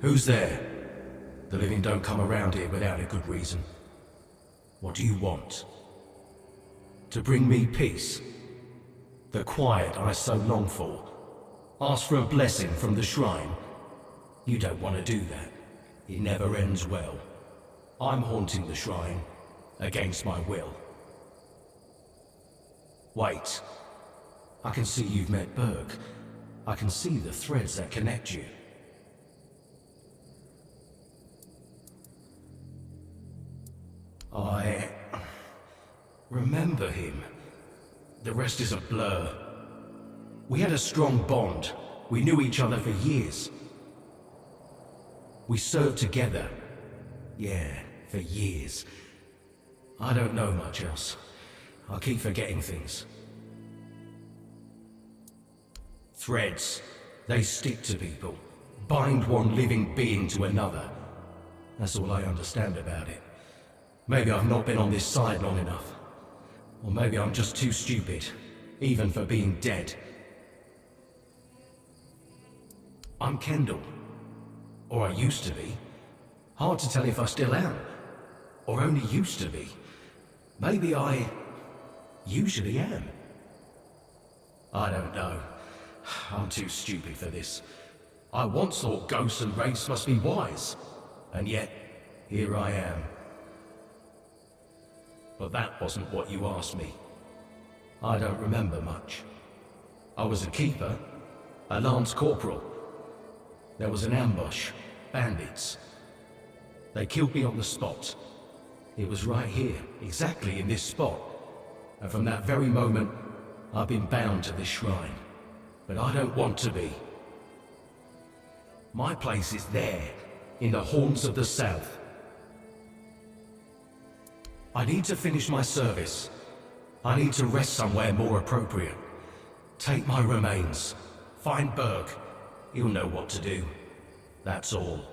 Who's there? The living don't come around here without a good reason. What do you want? To bring me peace? The quiet I so long for? Ask for a blessing from the shrine? You don't want to do that. It never ends well. I'm haunting the shrine, against my will. Wait. I can see you've met Berg. I can see the threads that connect you. I remember him. The rest is a blur. We had a strong bond. We knew each other for years. We served together. Yeah, for years. I don't know much else. I keep forgetting things. Threads. They stick to people. Bind one living being to another. That's all I understand about it. Maybe I've not been on this side long enough. Or maybe I'm just too stupid, even for being dead. I'm Kendall. Or I used to be. Hard to tell if I still am. Or only used to be. Maybe I usually am. I don't know. I'm too stupid for this. I once thought ghosts and wraiths must be wise. And yet, here I am. But that wasn't what you asked me. I don't remember much. I was a keeper, a lance corporal. There was an ambush, bandits. They killed me on the spot. It was right here, exactly in this spot. And from that very moment, I've been bound to this shrine. But I don't want to be. My place is there, in the horns of the south. I need to finish my service. I need to rest somewhere more appropriate. Take my remains. Find Berg. He'll know what to do. That's all.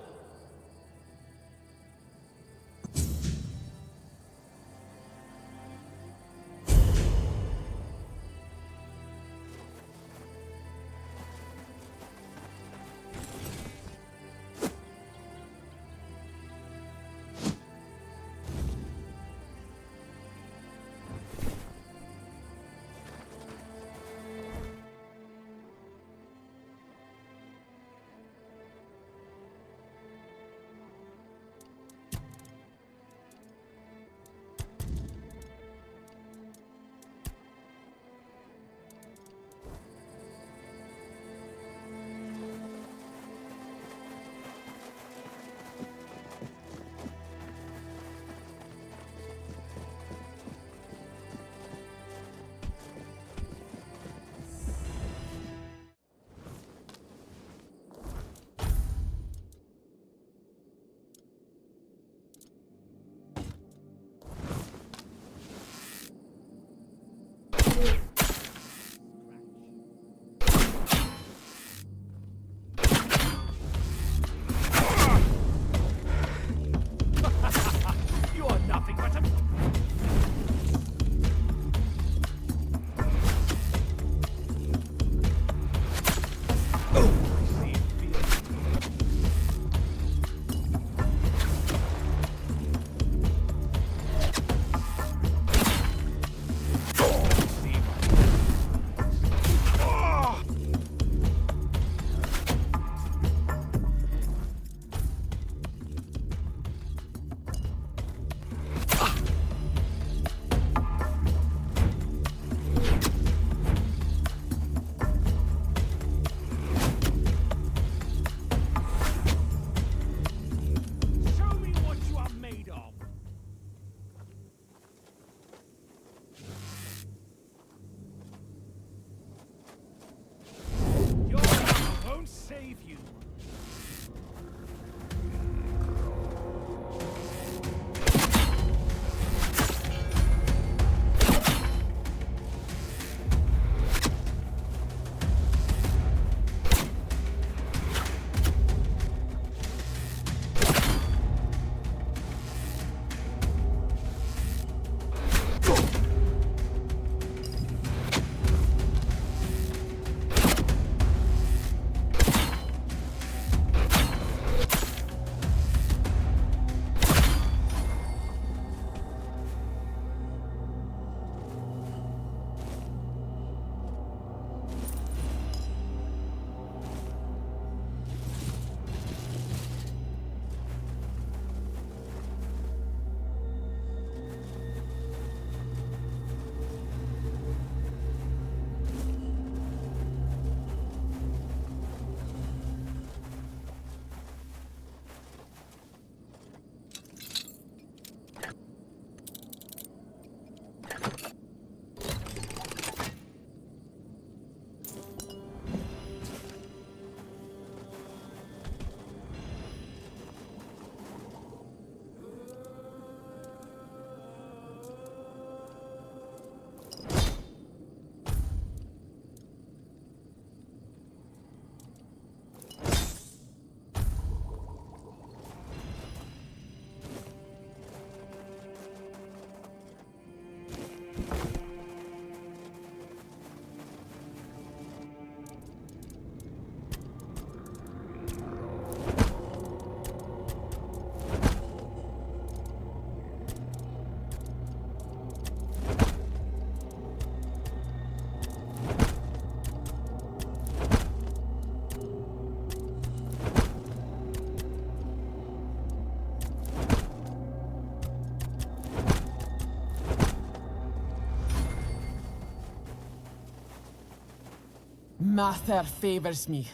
Mather favors me.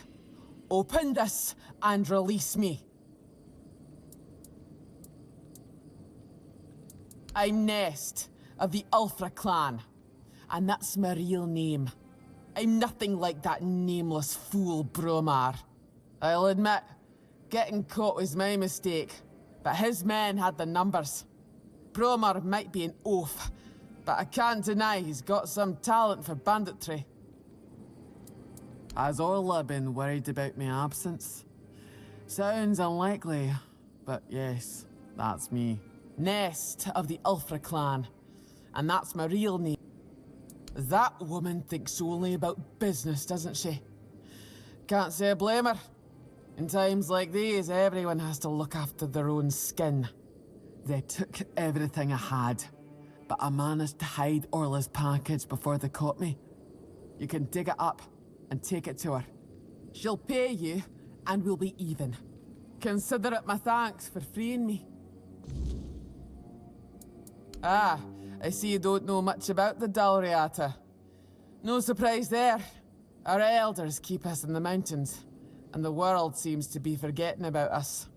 Open this and release me. I'm Nest of the Ulfra clan, and that's my real name. I'm nothing like that nameless fool Bromar. I'll admit, getting caught was my mistake, but his men had the numbers. Bromar might be an oaf, but I can't deny he's got some talent for banditry. Has Orla been worried about my absence? Sounds unlikely, but yes, that's me. Nest of the Ulfra clan, and that's my real name. That woman thinks only about business, doesn't she? Can't say I blame her. In times like these, everyone has to look after their own skin. They took everything I had, but I managed to hide Orla's package before they caught me. You can dig it up and take it to her. She'll pay you, and we'll be even. Consider it my thanks for freeing me. Ah, I see you don't know much about the Dalriata. No surprise there. Our elders keep us in the mountains, and the world seems to be forgetting about us.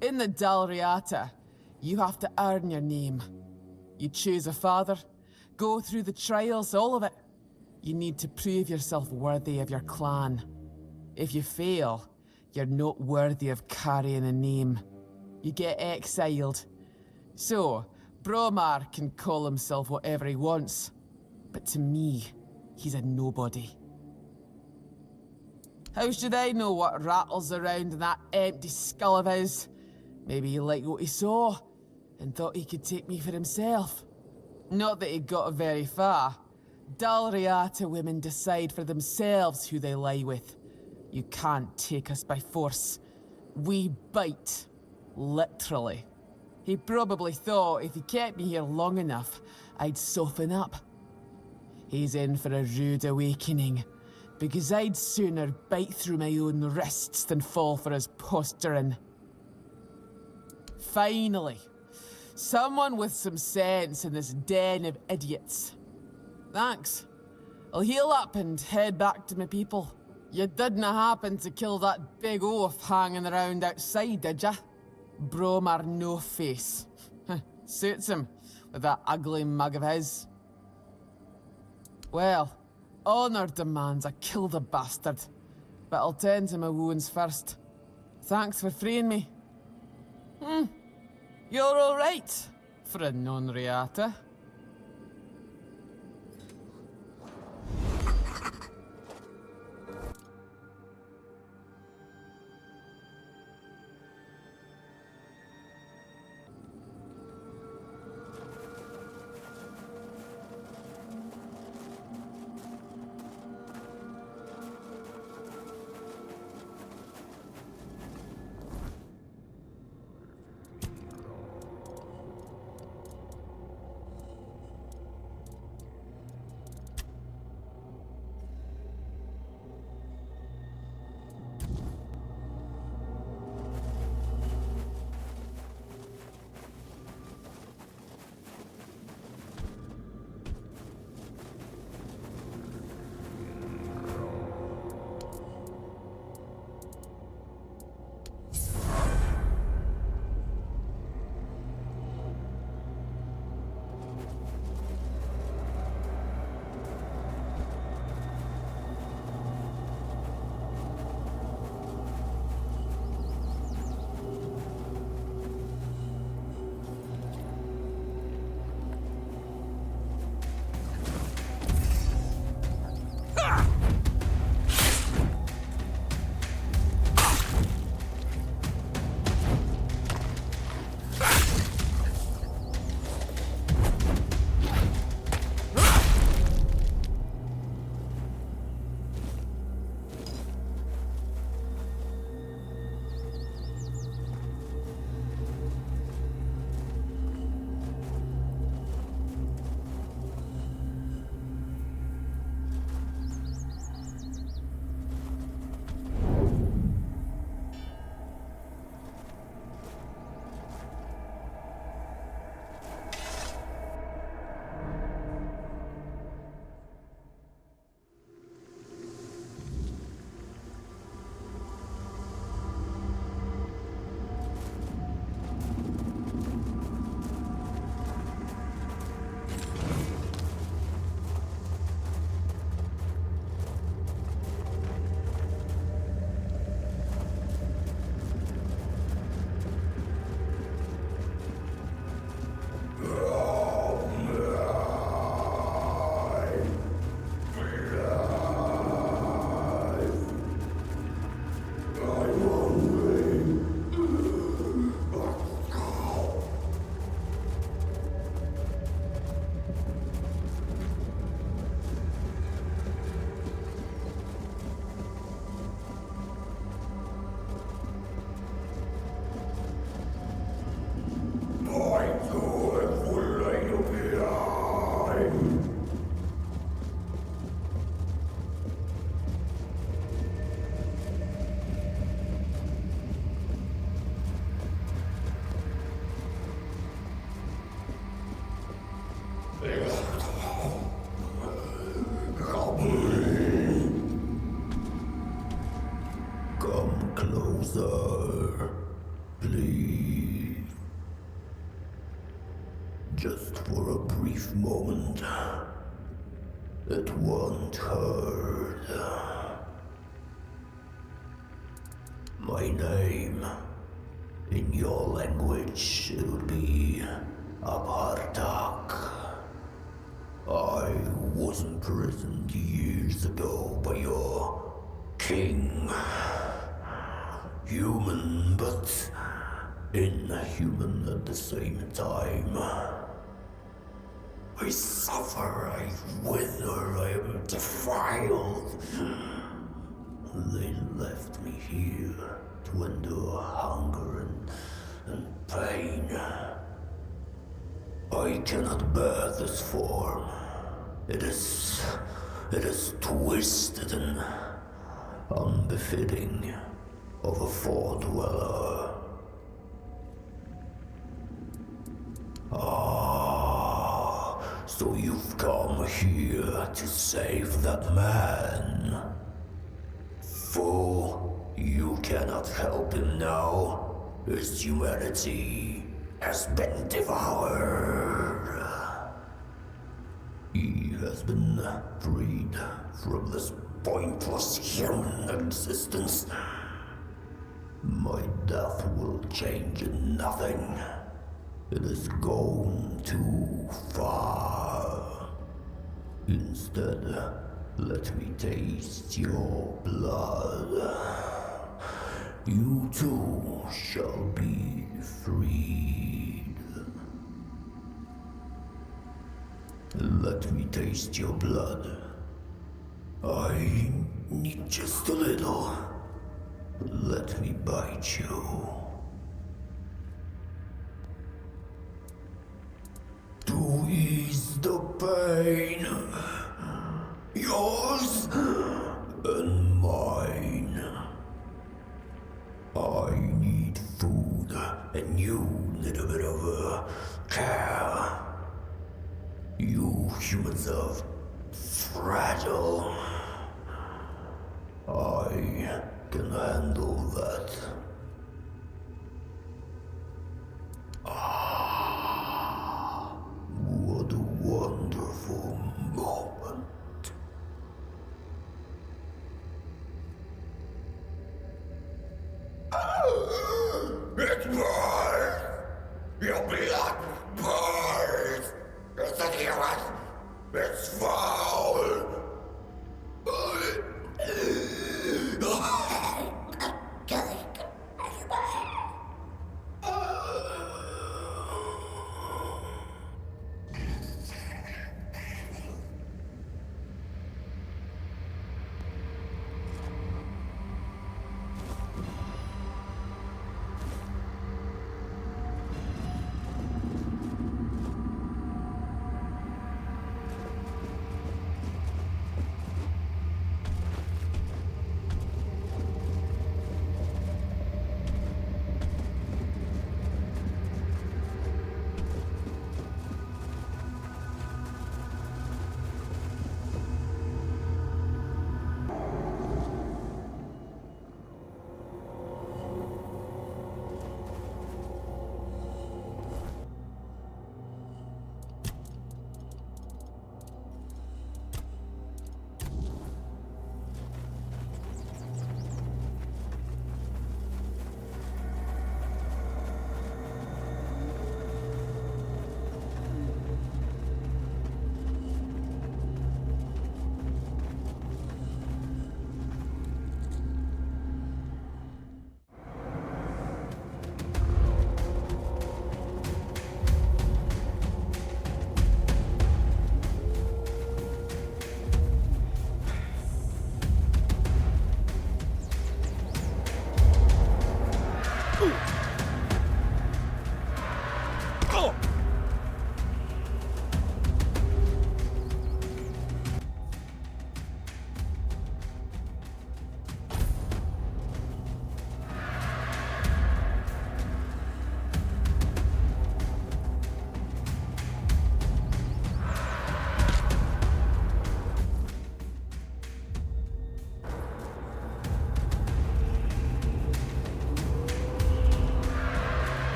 In the Dalriata, you have to earn your name. You choose a father, go through the trials, all of it. You need to prove yourself worthy of your clan. If you fail, you're not worthy of carrying a name. You get exiled. So, Bromar can call himself whatever he wants, but to me, he's a nobody. How should I know what rattles around in that empty skull of his? Maybe he liked what he saw, and thought he could take me for himself. Not that he got very far. Dalriata women decide for themselves who they lie with. You can't take us by force. We bite. Literally. He probably thought if he kept me here long enough, I'd soften up. He's in for a rude awakening, because I'd sooner bite through my own wrists than fall for his posturing. Finally, someone with some sense in this den of idiots. Thanks. I'll heal up and head back to my people. You didn't happen to kill that big oaf hanging around outside, did ya? Bromar no face. Suits him, with that ugly mug of his. Well, honor demands I kill the bastard, but I'll tend to my wounds first. Thanks for freeing me. You're all right for a non-reata. Please. Just for a brief moment. It won't hurt. My name, in your language, it would be Apartak. I was imprisoned years ago by your king. Human, but inhuman at the same time. I suffer, I wither, I am defiled. They left me here to endure hunger and pain. I cannot bear this form. It is twisted and unbefitting of a fort dweller. So you've come here to save that man. Fool, you cannot help him now. His humanity has been devoured. He has been freed from this pointless human existence. My death will change nothing. It has gone too far. Instead, let me taste your blood. You too shall be freed. Let me taste your blood. I need just a little. Let me bite you. To ease the pain, yours and mine. I need food, and you need a bit of care. You humans are fragile. I can handle that. What a wonderful moment. It burns! Your blood burns! It's a human! It's foul!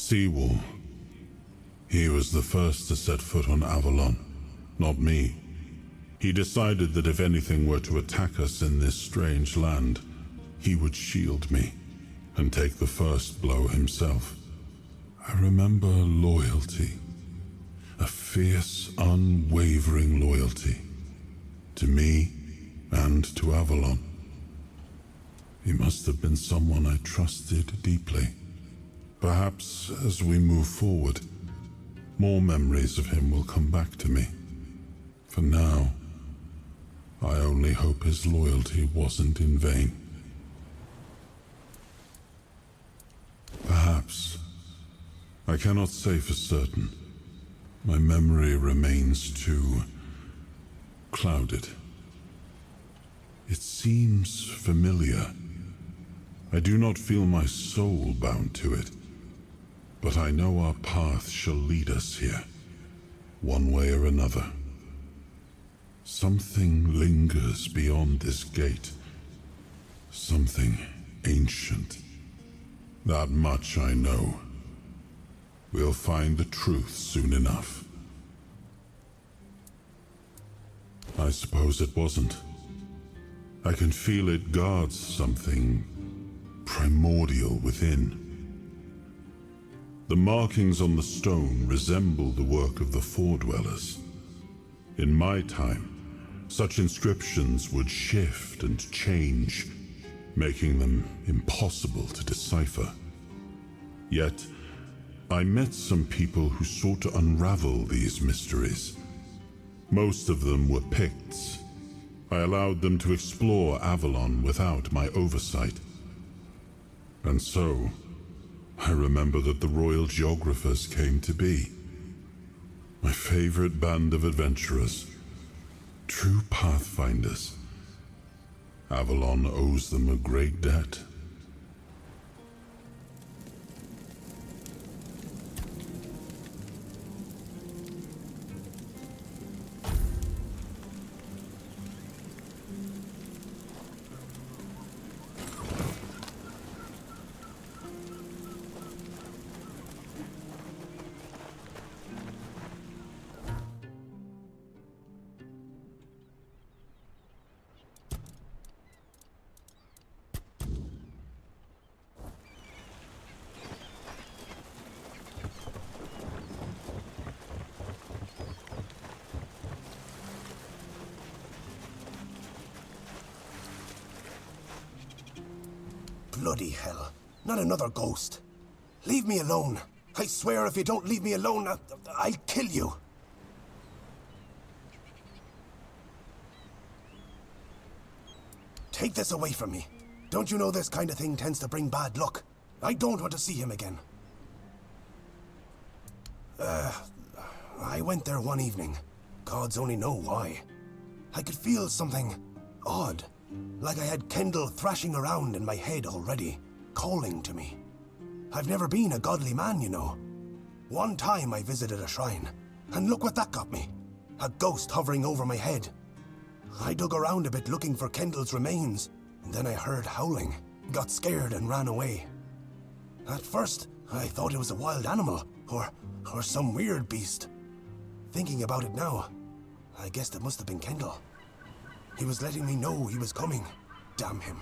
Seawall. He was the first to set foot on Avalon, not me. He decided that if anything were to attack us in this strange land, he would shield me and take the first blow himself. I remember loyalty, a fierce, unwavering loyalty, to me and to Avalon. He must have been someone I trusted deeply. Perhaps as we move forward, more memories of him will come back to me. For now, I only hope his loyalty wasn't in vain. Perhaps. I cannot say for certain. My memory remains too clouded. It seems familiar. I do not feel my soul bound to it, but I know our path shall lead us here, one way or another. Something lingers beyond this gate, something ancient. That much I know. We'll find the truth soon enough. I suppose it wasn't. I can feel it guards something primordial within. The markings on the stone resemble the work of the Foredwellers. In my time, such inscriptions would shift and change, making them impossible to decipher. Yet, I met some people who sought to unravel these mysteries. Most of them were Picts. I allowed them to explore Avalon without my oversight. And so, I remember that the royal geographers came to be. My favorite band of adventurers. True pathfinders. Avalon owes them a great debt. Bloody hell. Not another ghost. Leave me alone. I swear if you don't leave me alone, I'll kill you. Take this away from me. Don't you know this kind of thing tends to bring bad luck? I don't want to see him again. I went there one evening. Gods only know why. I could feel something odd. Like I had Kendall thrashing around in my head already, calling to me. I've never been a godly man, you know. One time I visited a shrine, and look what that got me. A ghost hovering over my head. I dug around a bit looking for Kendall's remains, and then I heard howling, got scared and ran away. At first, I thought it was a wild animal, or some weird beast. Thinking about it now, I guessed it must have been Kendall. He was letting me know he was coming. Damn him.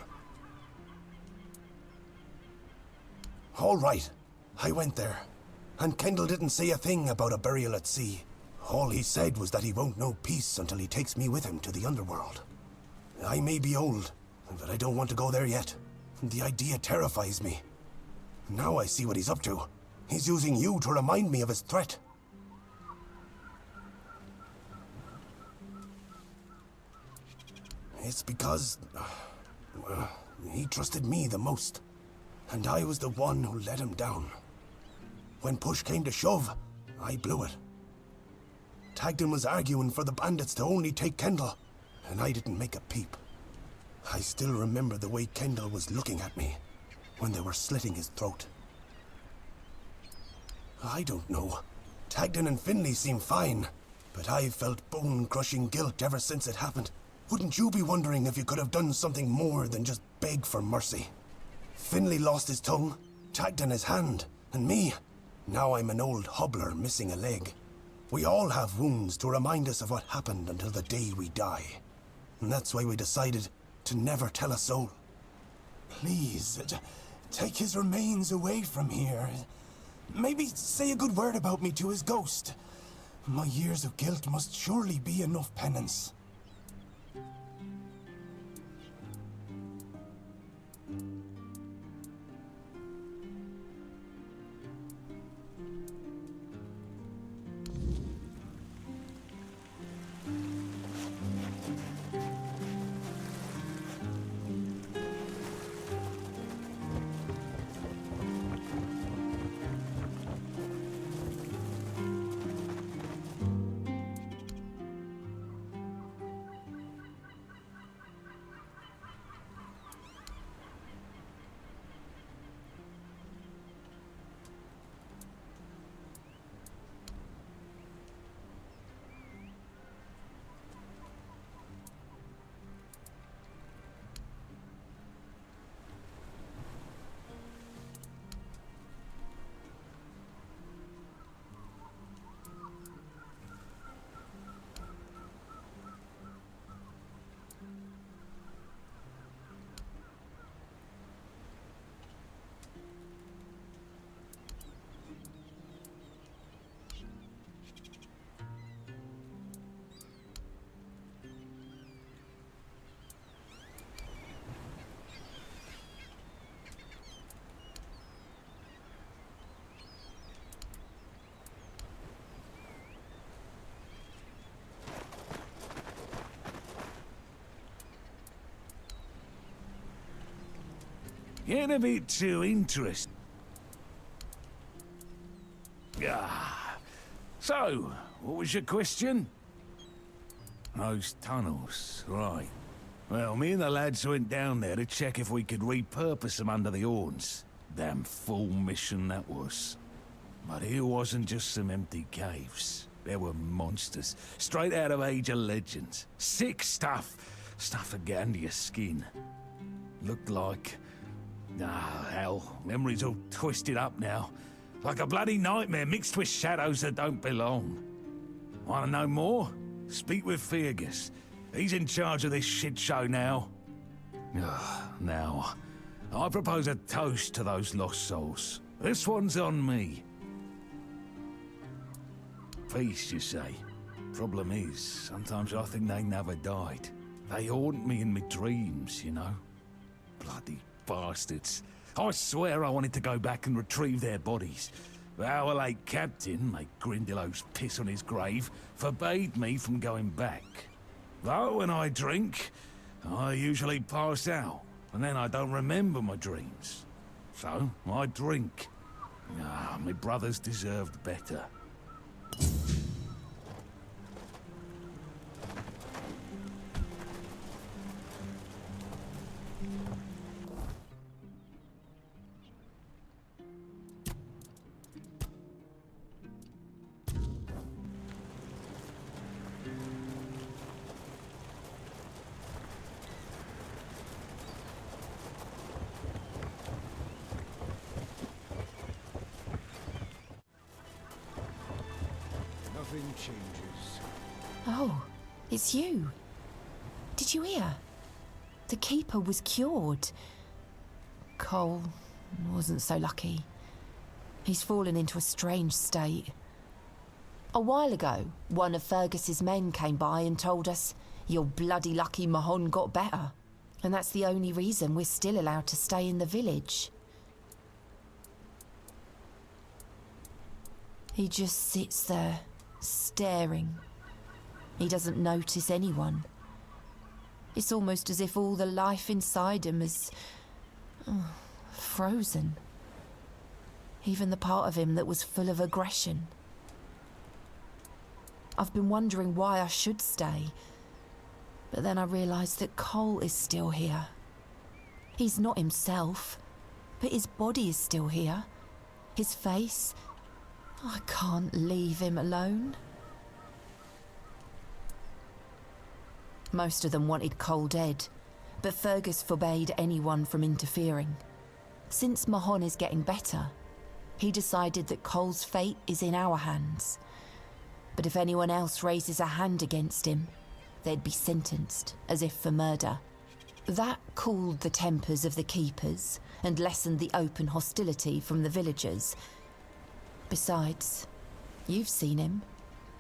All right, I went there, and Kendall didn't say a thing about a burial at sea. All he said was that he won't know peace until he takes me with him to the underworld. I may be old, but I don't want to go there yet. The idea terrifies me. Now I see what he's up to. He's using you to remind me of his threat. It's because he trusted me the most, and I was the one who let him down. When push came to shove, I blew it. Tagden was arguing for the bandits to only take Kendall, and I didn't make a peep. I still remember the way Kendall was looking at me when they were slitting his throat. I don't know. Tagden and Finley seem fine, but I've felt bone-crushing guilt ever since it happened. Wouldn't you be wondering if you could have done something more than just beg for mercy? Finley lost his tongue, Tagden his hand, and me, Now I'm an old hobbler missing a leg. We all have wounds to remind us of what happened until the day we die. And that's why we decided to never tell a soul. Please, take his remains away from here. Maybe say a good word about me to his ghost. My years of guilt must surely be enough penance. Getting a bit too interesting. So, what was your question? Those tunnels, right. Well, me and the lads went down there to check if we could repurpose them under the horns. Damn fool mission that was. But it wasn't just some empty caves. There were monsters, straight out of Age of Legends. Sick stuff. Stuff to get under your skin. Looked like... Ah, hell, memory's all twisted up now. Like a bloody nightmare mixed with shadows that don't belong. Want to know more? Speak with Fergus. He's in charge of this shit show now. Now, I propose a toast to those lost souls. This one's on me. Peace, you say. Problem is, sometimes I think they never died. They haunt me in my dreams, you know. Bloody bastards. I swear I wanted to go back and retrieve their bodies. But our late captain, make Grindelows piss on his grave, forbade me from going back. Though when I drink, I usually pass out, and then I don't remember my dreams. So, I drink. My brothers deserved better. Nothing changes. Oh, it's you. Did you hear? The keeper was cured. Cole wasn't so lucky. He's fallen into a strange state. A while ago, one of Fergus's men came by and told us, "You're bloody lucky Mahon got better." And that's the only reason we're still allowed to stay in the village. He just sits there, staring. He doesn't notice anyone. It's almost as if all the life inside him is... frozen. Even the part of him that was full of aggression. I've been wondering why I should stay. But then I realised that Cole is still here. He's not himself, but his body is still here. His face... I can't leave him alone. Most of them wanted Cole dead, but Fergus forbade anyone from interfering. Since Mahon is getting better, he decided that Cole's fate is in our hands. But if anyone else raises a hand against him, they'd be sentenced, as if for murder. That cooled the tempers of the keepers and lessened the open hostility from the villagers. Besides, you've seen him.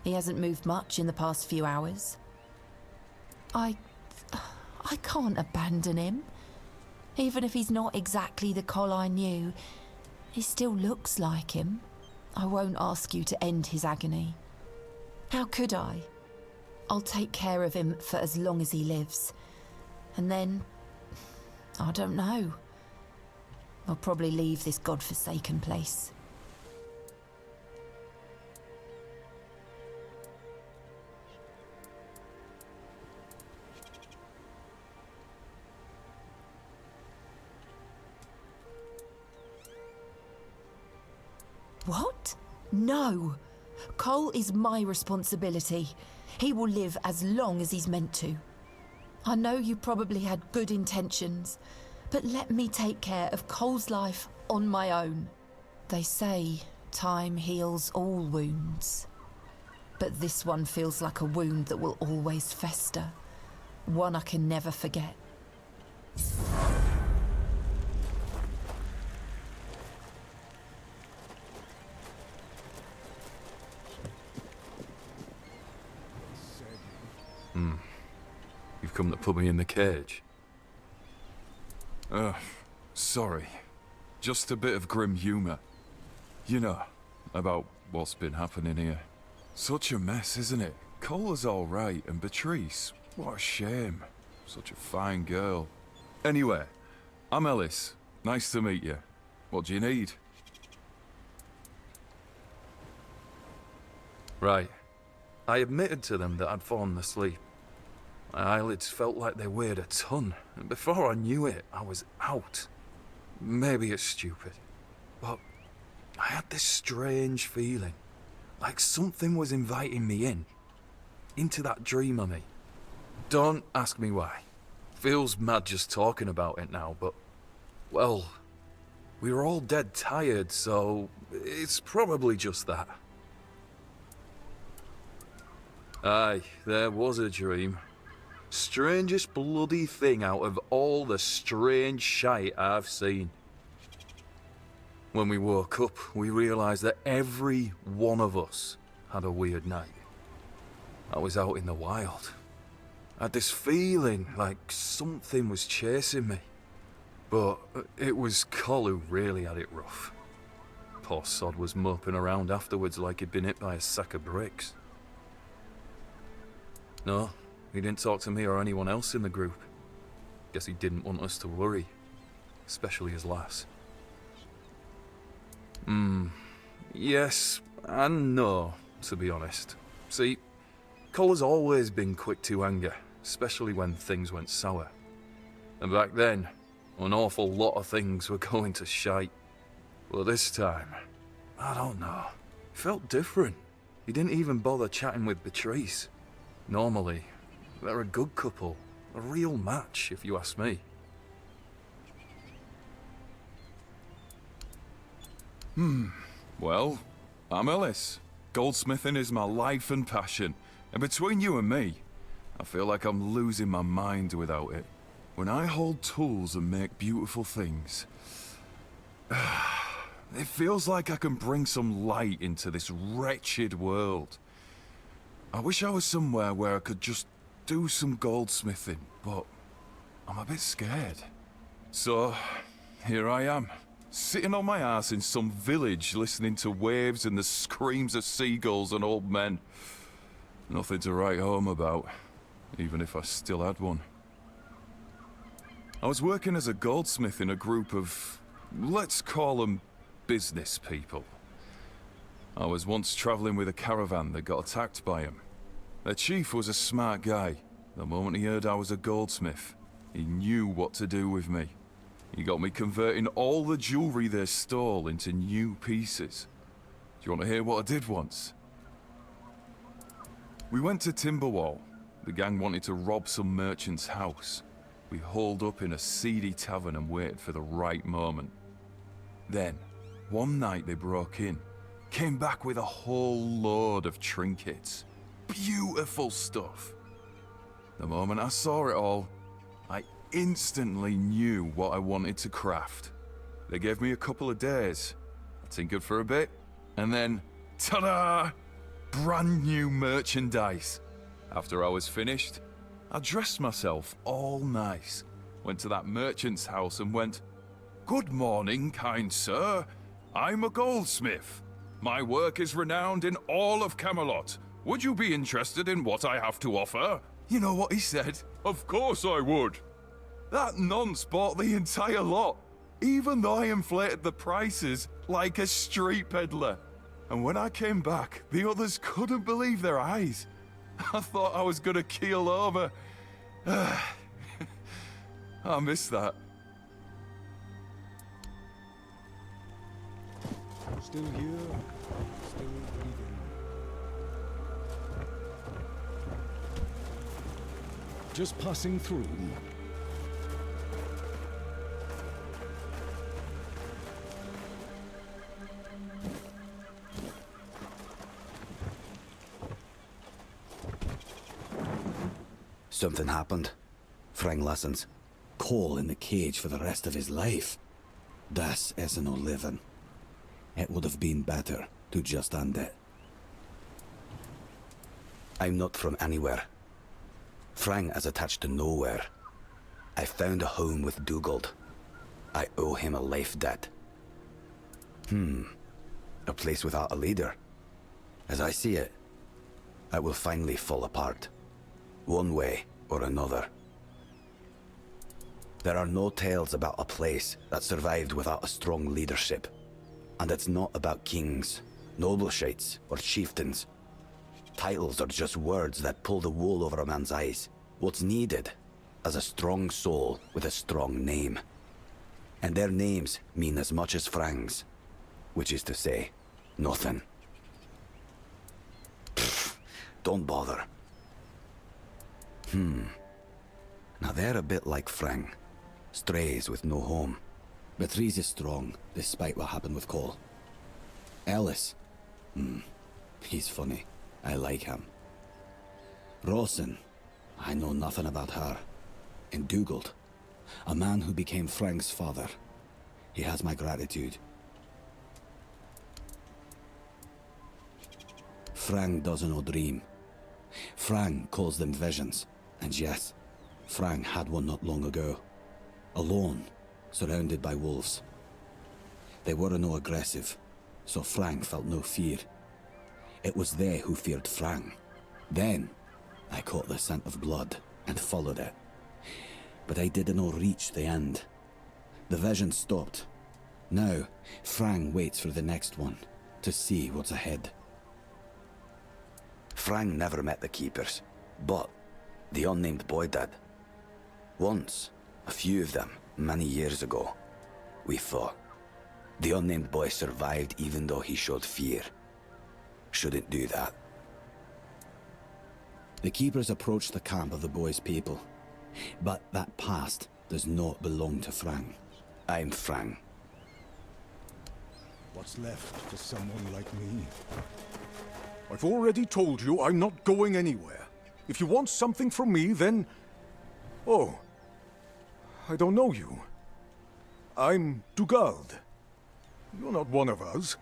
He hasn't moved much in the past few hours. I can't abandon him. Even if he's not exactly the Cole I knew, he still looks like him. I won't ask you to end his agony. How could I? I'll take care of him for as long as he lives. And then, I don't know. I'll probably leave this godforsaken place. What? No! Cole is my responsibility. He will live as long as he's meant to. I know you probably had good intentions, but let me take care of Cole's life on my own. They say time heals all wounds. But this one feels like a wound that will always fester. One I can never forget. You've come to put me in the cage. Sorry. Just a bit of grim humour. You know, about what's been happening here. Such a mess, isn't it? Cola's alright, and Beatrice, what a shame. Such a fine girl. Anyway, I'm Ellis. Nice to meet you. What do you need? Right. I admitted to them that I'd fallen asleep. My eyelids felt like they weighed a ton, and before I knew it, I was out. Maybe it's stupid, but I had this strange feeling, like something was inviting me into that dream of me. Don't ask me why. Feels mad just talking about it now, but, well, we were all dead tired, so it's probably just that. Aye, there was a dream. Strangest bloody thing out of all the strange shite I've seen. When we woke up, we realised that every one of us had a weird night. I was out in the wild. I had this feeling like something was chasing me. But it was Cole who really had it rough. Poor sod was moping around afterwards like he'd been hit by a sack of bricks. No, he didn't talk to me or anyone else in the group. Guess he didn't want us to worry, especially his lass. Yes and no, to be honest. See, Cole has always been quick to anger, especially when things went sour. And back then, an awful lot of things were going to shite. But this time, I don't know, it felt different. He didn't even bother chatting with Beatrice. Normally, they're a good couple. A real match, if you ask me. Well, I'm Ellis. Goldsmithing is my life and passion. And between you and me, I feel like I'm losing my mind without it. When I hold tools and make beautiful things, it feels like I can bring some light into this wretched world. I wish I was somewhere where I could just do some goldsmithing, but I'm a bit scared. So, here I am, sitting on my ass in some village listening to waves and the screams of seagulls and old men. Nothing to write home about, even if I still had one. I was working as a goldsmith in a group of, let's call them, business people. I was once travelling with a caravan that got attacked by him. Their chief was a smart guy. The moment he heard I was a goldsmith, he knew what to do with me. He got me converting all the jewellery they stole into new pieces. Do you want to hear what I did once? We went to Timberwall. The gang wanted to rob some merchant's house. We holed up in a seedy tavern and waited for the right moment. Then, One night they broke in, came back with a whole load of trinkets. Beautiful stuff. The moment I saw it all, I instantly knew what I wanted to craft. They gave me a couple of days. I tinkered for a bit, and then, ta-da! Brand new merchandise. After I was finished, I dressed myself all nice, went to that merchant's house and went, "Good morning, kind sir. I'm a goldsmith. My work is renowned in all of Camelot. Would you be interested in what I have to offer?" You know what he said? Of course I would. That nonce bought the entire lot, even though I inflated the prices like a street peddler. And when I came back, the others couldn't believe their eyes. I thought I was gonna keel over. I miss that. Still here, still breathing. Just passing through. Something happened. Frang listens. Cole in the cage for the rest of his life. Das isn't no living. It would have been better to just end it. I'm not from anywhere. Frang is attached to nowhere. I found a home with Dugald. I owe him a life debt. A place without a leader. As I see it, it will finally fall apart. One way or another. There are no tales about a place that survived without a strong leadership. And it's not about kings, nobleshites, or chieftains. Titles are just words that pull the wool over a man's eyes. What's needed is a strong soul with a strong name. And their names mean as much as Frang's, which is to say, nothing. Pfft, don't bother. Now they're a bit like Frang. Strays with no home. But Reese is strong, despite what happened with Cole. Ellis? He's funny. I like him. Rawson? I know nothing about her. And Dugald? A man who became Frang's father. He has my gratitude. Frang doesn't know dream. Frang calls them visions. And yes, Frang had one not long ago. Alone, surrounded by wolves. They were no aggressive, so Frang felt no fear. It was they who feared Frang. Then, I caught the scent of blood and followed it. But I didn't reach the end. The vision stopped. Now, Frang waits for the next one, to see what's ahead. Frang never met the Keepers, but the unnamed boy did. Once, a few of them, many years ago, we fought. The unnamed boy survived even though he showed fear. Shouldn't do that. The Keepers approached the camp of the boy's people, but that past does not belong to Frang. I'm Frang. What's left for someone like me? I've already told you I'm not going anywhere. If you want something from me, then... Oh, I don't know you. I'm Dugald. You're not one of us.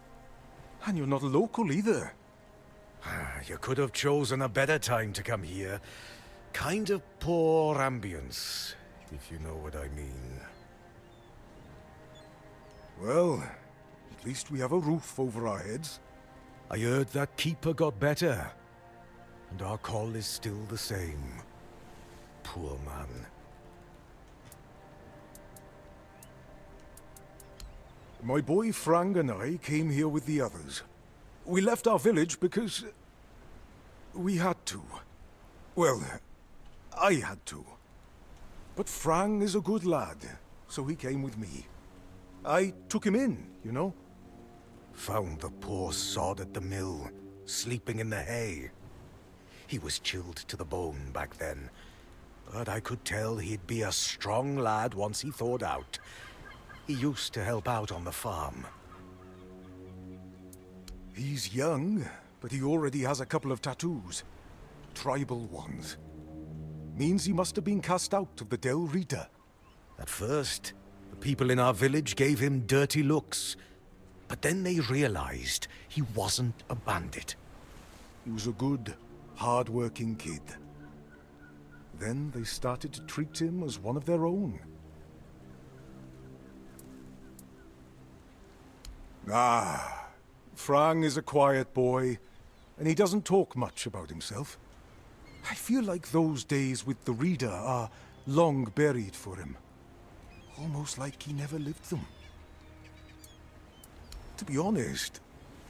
And you're not local either. You could have chosen a better time to come here. Kind of poor ambience, if you know what I mean. Well, at least we have a roof over our heads. I heard that Keeper got better, and our call is still the same. Poor man. My boy Frang and I came here with the others. We left our village because... we had to. Well, I had to. But Frang is a good lad, so he came with me. I took him in, you know? Found the poor sod at the mill, sleeping in the hay. He was chilled to the bone back then, but I could tell he'd be a strong lad once he thawed out. He used to help out on the farm. He's young, but he already has a couple of tattoos. Tribal ones. Means he must have been cast out of the Del Rita. At first, the people in our village gave him dirty looks. But then they realized he wasn't a bandit. He was a good, hard-working kid. Then they started to treat him as one of their own. Frang is a quiet boy, and he doesn't talk much about himself. I feel like those days with the reader are long buried for him. Almost like he never lived them. To be honest,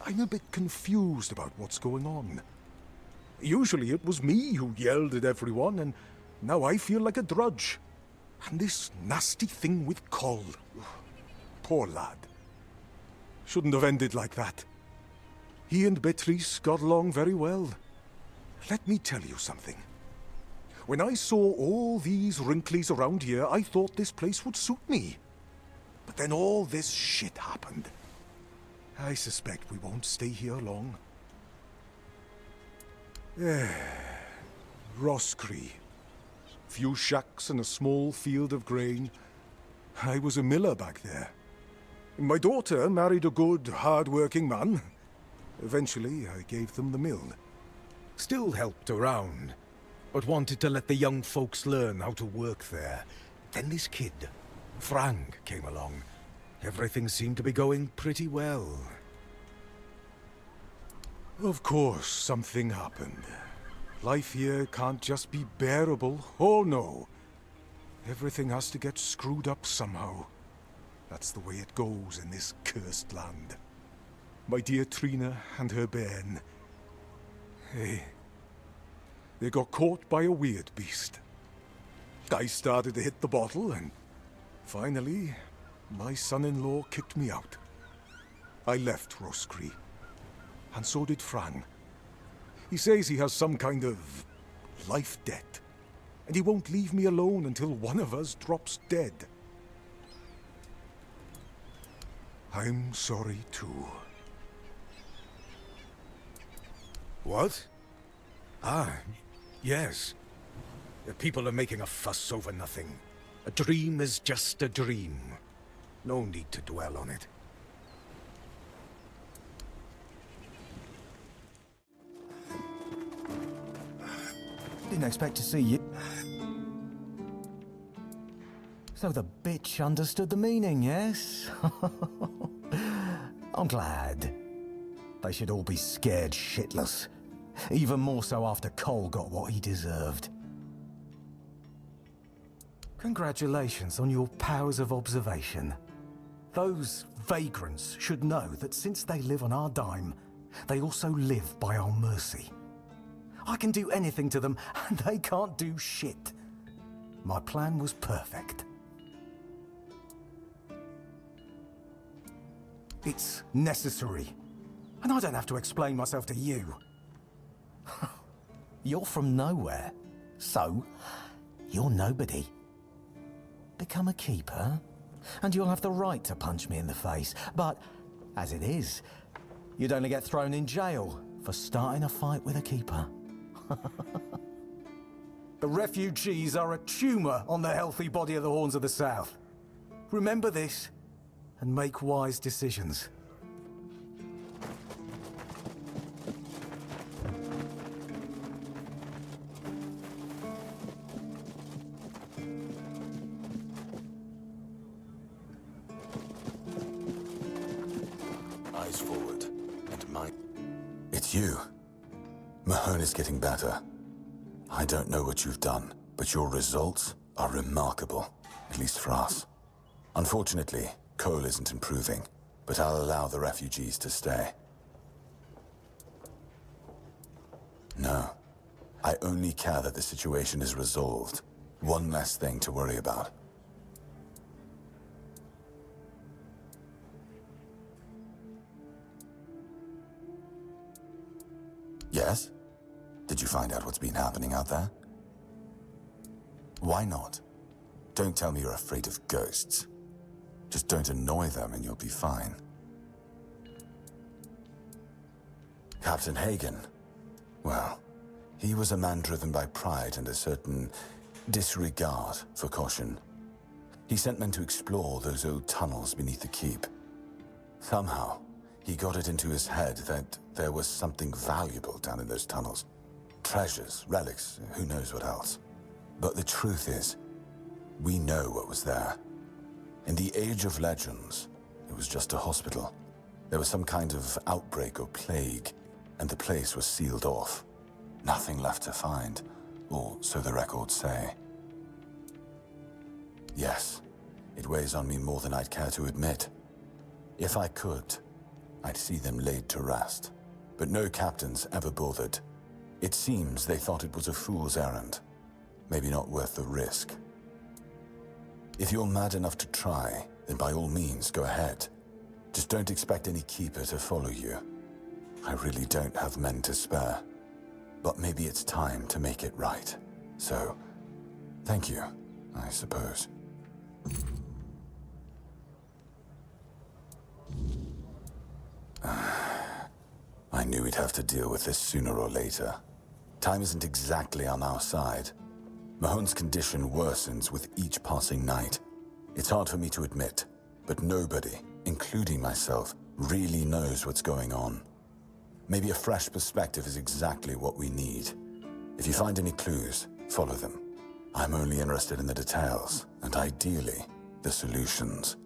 I'm a bit confused about what's going on. Usually it was me who yelled at everyone, and now I feel like a drudge. And this nasty thing with Col. Poor lad. Shouldn't have ended like that. He and Beatrice got along very well. Let me tell you something. When I saw all these wrinklies around here, I thought this place would suit me. But then all this shit happened. I suspect we won't stay here long. Roscree. Few shacks and a small field of grain. I was a miller back there. My daughter married a good, hard-working man. Eventually, I gave them the mill. Still helped around, but wanted to let the young folks learn how to work there. Then this kid, Frang, came along. Everything seemed to be going pretty well. Of course, something happened. Life here can't just be bearable. Oh no. Everything has to get screwed up somehow. That's the way it goes in this cursed land. My dear Trina and her bairn. Hey. They got caught by a weird beast. I started to hit the bottle, and finally, my son-in-law kicked me out. I left Roscree. And so did Frang. He says he has some kind of life debt, and he won't leave me alone until one of us drops dead. I'm sorry too. What? Yes. The people are making a fuss over nothing. A dream is just a dream. No need to dwell on it. Didn't expect to see you. So the bitch understood the meaning, yes? I'm glad. They should all be scared shitless. Even more so after Cole got what he deserved. Congratulations on your powers of observation. Those vagrants should know that since they live on our dime, they also live by our mercy. I can do anything to them, and they can't do shit. My plan was perfect. It's necessary. And I don't have to explain myself to you. You're from nowhere, so you're nobody. Become a keeper, and you'll have the right to punch me in the face. But, as it is, you'd only get thrown in jail for starting a fight with a keeper. The refugees are a tumour on the healthy body of the Horns of the South. Remember this, and make wise decisions. Eyes forward, and my... It's you. Mahone is getting better. I don't know what you've done, but your results are remarkable, at least for us. Unfortunately, Cole isn't improving, but I'll allow the refugees to stay. No, I only care that the situation is resolved. One less thing to worry about. Yes? Did you find out what's been happening out there? Why not? Don't tell me you're afraid of ghosts. Just don't annoy them and you'll be fine. Captain Hagen. Well, he was a man driven by pride and a certain disregard for caution. He sent men to explore those old tunnels beneath the keep. Somehow, he got it into his head that there was something valuable down in those tunnels. Treasures, relics, who knows what else. But the truth is, we know what was there. In the age of legends, it was just a hospital. There was some kind of outbreak or plague, and the place was sealed off. Nothing left to find, or so the records say. Yes, it weighs on me more than I'd care to admit. If I could, I'd see them laid to rest. But no captains ever bothered. It seems they thought it was a fool's errand. Maybe not worth the risk. If you're mad enough to try, then by all means, go ahead. Just don't expect any keeper to follow you. I really don't have men to spare. But maybe it's time to make it right. So, thank you, I suppose. I knew we'd have to deal with this sooner or later. Time isn't exactly on our side. Mahone's condition worsens with each passing night. It's hard for me to admit, but nobody, including myself, really knows what's going on. Maybe a fresh perspective is exactly what we need. If you find any clues, follow them. I'm only interested in the details, and ideally, the solutions.